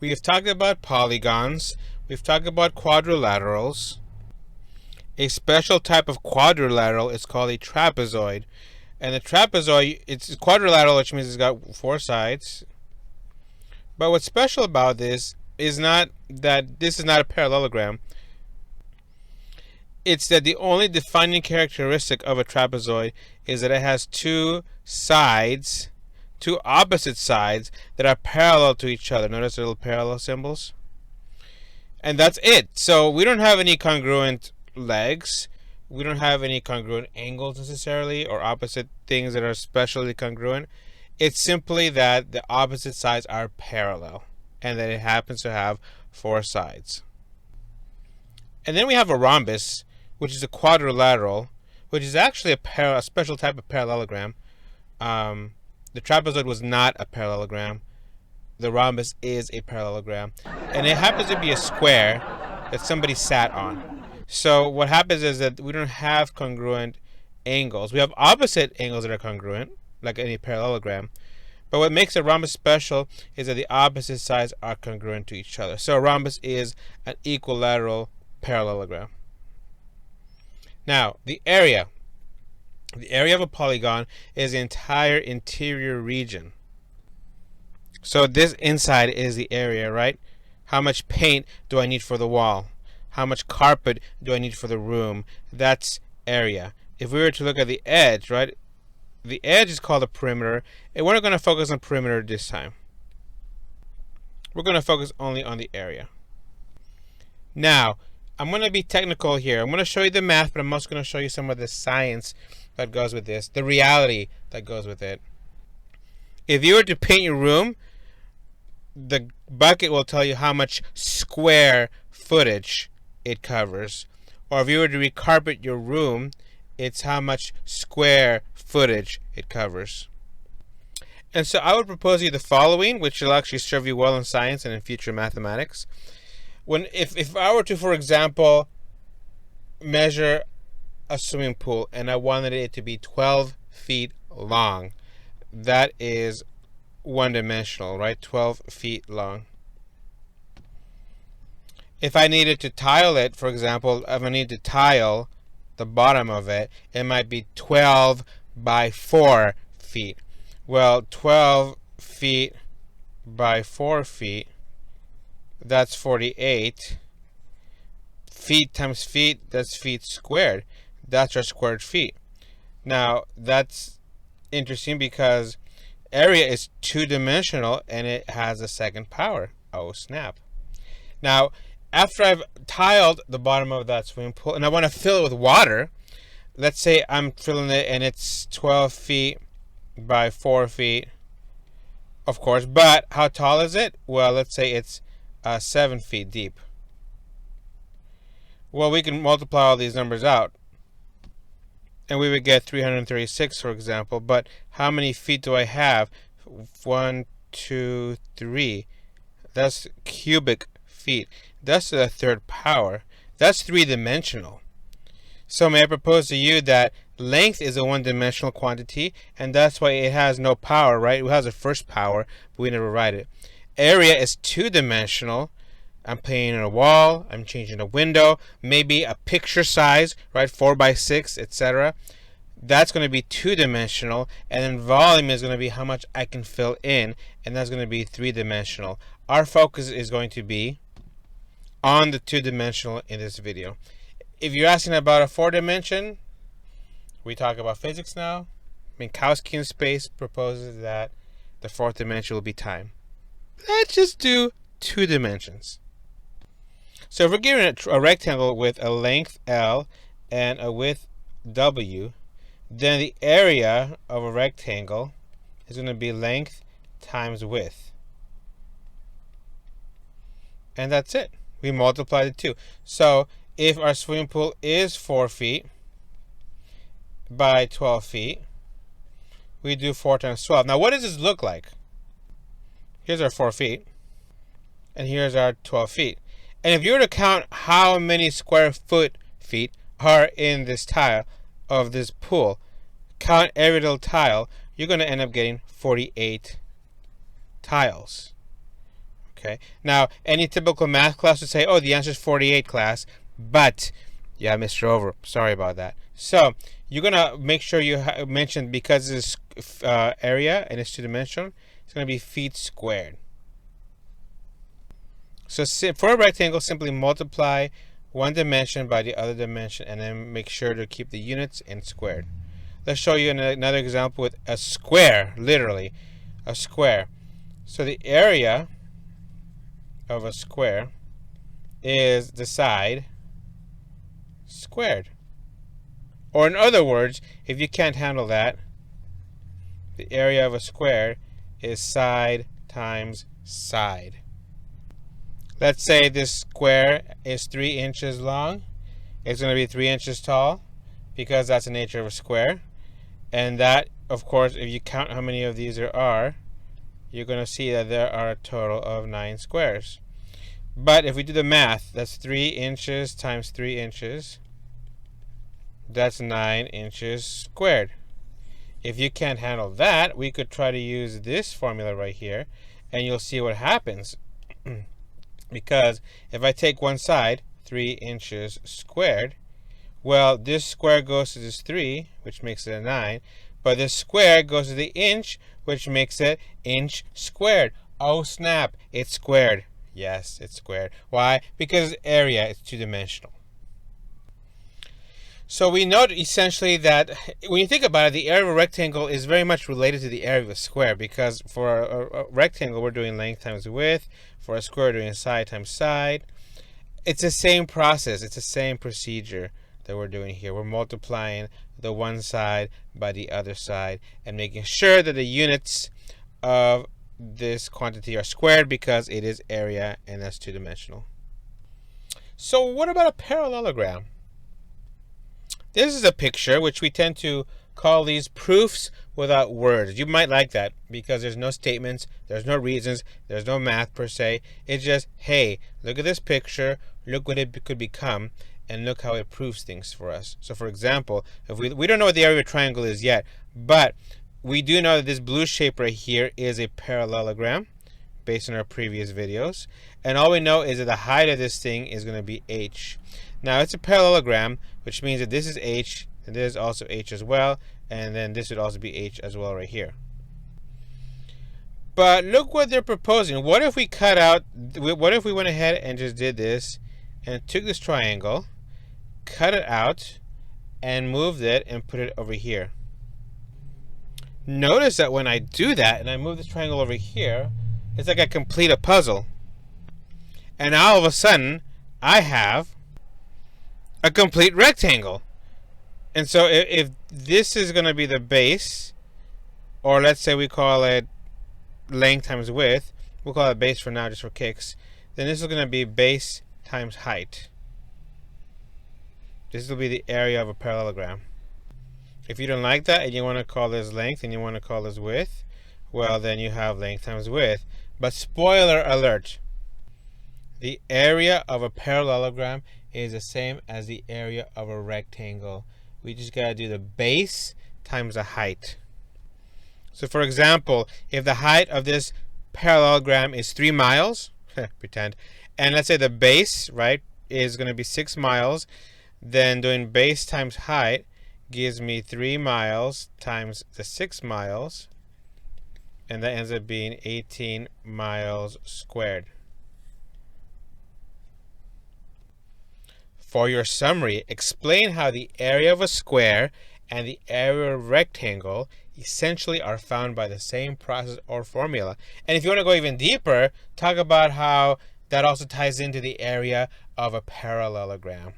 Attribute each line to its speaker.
Speaker 1: We have talked about polygons. We've talked about quadrilaterals. A special type of quadrilateral is called a trapezoid. And the trapezoid, it's quadrilateral, which means it's got four sides. But what's special about this is not that this is not a parallelogram. It's that the only defining characteristic of a trapezoid is that it has two sides, two opposite sides that are parallel to each other. Notice the little parallel symbols? And that's it. So we don't have any congruent legs. We don't have any congruent angles necessarily, or opposite things that are specially congruent. It's simply that the opposite sides are parallel and that it happens to have four sides. And then we have a rhombus, which is a quadrilateral, which is actually a special type of parallelogram. The trapezoid was not a parallelogram. The rhombus is a parallelogram. And it happens to be a square that somebody sat on. So what happens is that we don't have congruent angles. We have opposite angles that are congruent, like any parallelogram. But what makes a rhombus special is that the opposite sides are congruent to each other. So a rhombus is an equilateral parallelogram. Now, the area. The area of a polygon is the entire interior region. So this inside is the area, right? How much paint do I need for the wall? How much carpet do I need for the room? That's area. If we were to look at the edge, right? The edge is called a perimeter, and we're not going to focus on perimeter this time. We're going to focus only on the area. Now, I'm going to be technical here. I'm going to show you the math, but I'm also going to show you some of the science that goes with this, the reality that goes with it. If you were to paint your room, the bucket will tell you how much square footage it covers. Or if you were to recarpet your room, it's how much square footage it covers. And so I would propose you the following, which will actually serve you well in science and in future mathematics. If I were to, for example, measure a swimming pool and I wanted it to be 12 feet long, that is one-dimensional, right? 12 feet long. If I needed to tile it, for example, if I need to tile the bottom of it, it might be 12 by 4 feet. Well, 12 feet by 4 feet, that's 48. Feet times feet, that's feet squared. That's our squared feet. Now, that's interesting because area is two-dimensional and it has a second power. Oh, snap. Now, after I've tiled the bottom of that swimming pool and I want to fill it with water, let's say I'm filling it and it's 12 feet by 4 feet, of course, but how tall is it? Well, let's say it's 7 feet deep. Well, we can multiply all these numbers out and we would get 336, for example. But how many feet do I have? 1, 2, 3. That's cubic feet. That's the third power. That's three-dimensional. So may I propose to you that length is a one-dimensional quantity, and that's why it has no power, right? It has a first power, but we never write it. Area is two-dimensional. I'm painting a wall, I'm changing a window, maybe a picture size, right? 4 by 6, etc. That's going to be two-dimensional, and then volume is going to be how much I can fill in, and that's going to be three-dimensional. Our focus is going to be on the two-dimensional in this video. If you're asking about a four-dimension, we talk about physics now. Minkowski in space proposes that the fourth dimension will be time. Let's just do two dimensions. So if we're given a rectangle with a length L and a width W, then the area of a rectangle is going to be length times width. And that's it. We multiply the two. So if our swimming pool is 4 feet by 12 feet, we do 4 times 12. Now what does this look like? Here's our 4 feet, and here's our 12 feet. And if you were to count how many square feet are in this tile of this pool, count every little tile, you're going to end up getting 48 tiles. Okay. Now, any typical math class would say, oh, the answer is 48, class. But, yeah, Mr. Over, sorry about that. So, you're going to make sure you mention, because this area and it's two-dimensional, it's going to be feet squared. So, for a rectangle, simply multiply one dimension by the other dimension, and then make sure to keep the units in squared. Let's show you another example with a square, literally, a square. So, the area of a square is the side squared. Or in other words, if you can't handle that, the area of a square is side times side. Let's say this square is 3 inches long. It's going to be 3 inches tall because that's the nature of a square. And that, of course, if you count how many of these there are, you're going to see that there are a total of 9 squares. But if we do the math, that's 3 inches times 3 inches. That's 9 inches squared. If you can't handle that, we could try to use this formula right here, and you'll see what happens. Because if I take one side, 3 inches squared, well, this square goes to this 3, which makes it a 9. But this square goes to the inch, which makes it inch squared. Oh, snap, it's squared. Yes, it's squared. Why? Because area is two-dimensional. So we note essentially that when you think about it, the area of a rectangle is very much related to the area of a square, because for a rectangle, we're doing length times width. For a square, we're doing side times side. It's the same process. It's the same procedure that we're doing here. We're multiplying the one side by the other side and making sure that the units of this quantity are squared because it is area and that's two-dimensional. So what about a parallelogram? This is a picture which we tend to call these proofs without words. You might like that because there's no statements, there's no reasons, there's no math per se. It's just, hey, look at this picture, look what it could become, and look how it proves things for us. So for example, if we don't know what the area of a triangle is yet, but we do know that this blue shape right here is a parallelogram based on our previous videos. And all we know is that the height of this thing is going to be h. Now it's a parallelogram, which means that this is h, and this is also h as well, and then this would also be h as well right here. But look what they're proposing. What if we cut out, what if we went ahead and just did this, and took this triangle, cut it out, and moved it and put it over here? Notice that when I do that and I move this triangle over here, it's like I complete a puzzle. And now all of a sudden, I have a complete rectangle. And so if this is going to be the base, or let's say we call it length times width, we'll call it base for now just for kicks, then this is going to be base times height. This will be the area of a parallelogram. If you don't like that and you want to call this length and you want to call this width, well, then you have length times width. But spoiler alert, the area of a parallelogram is the same as the area of a rectangle. We just got to do the base times the height. So for example, if the height of this parallelogram is 3 miles, pretend, and let's say the base, right, is going to be 6 miles, then doing base times height gives me 3 miles times the 6 miles, and that ends up being 18 miles squared. For your summary, explain how the area of a square and the area of a rectangle essentially are found by the same process or formula. And if you want to go even deeper, talk about how that also ties into the area of a parallelogram.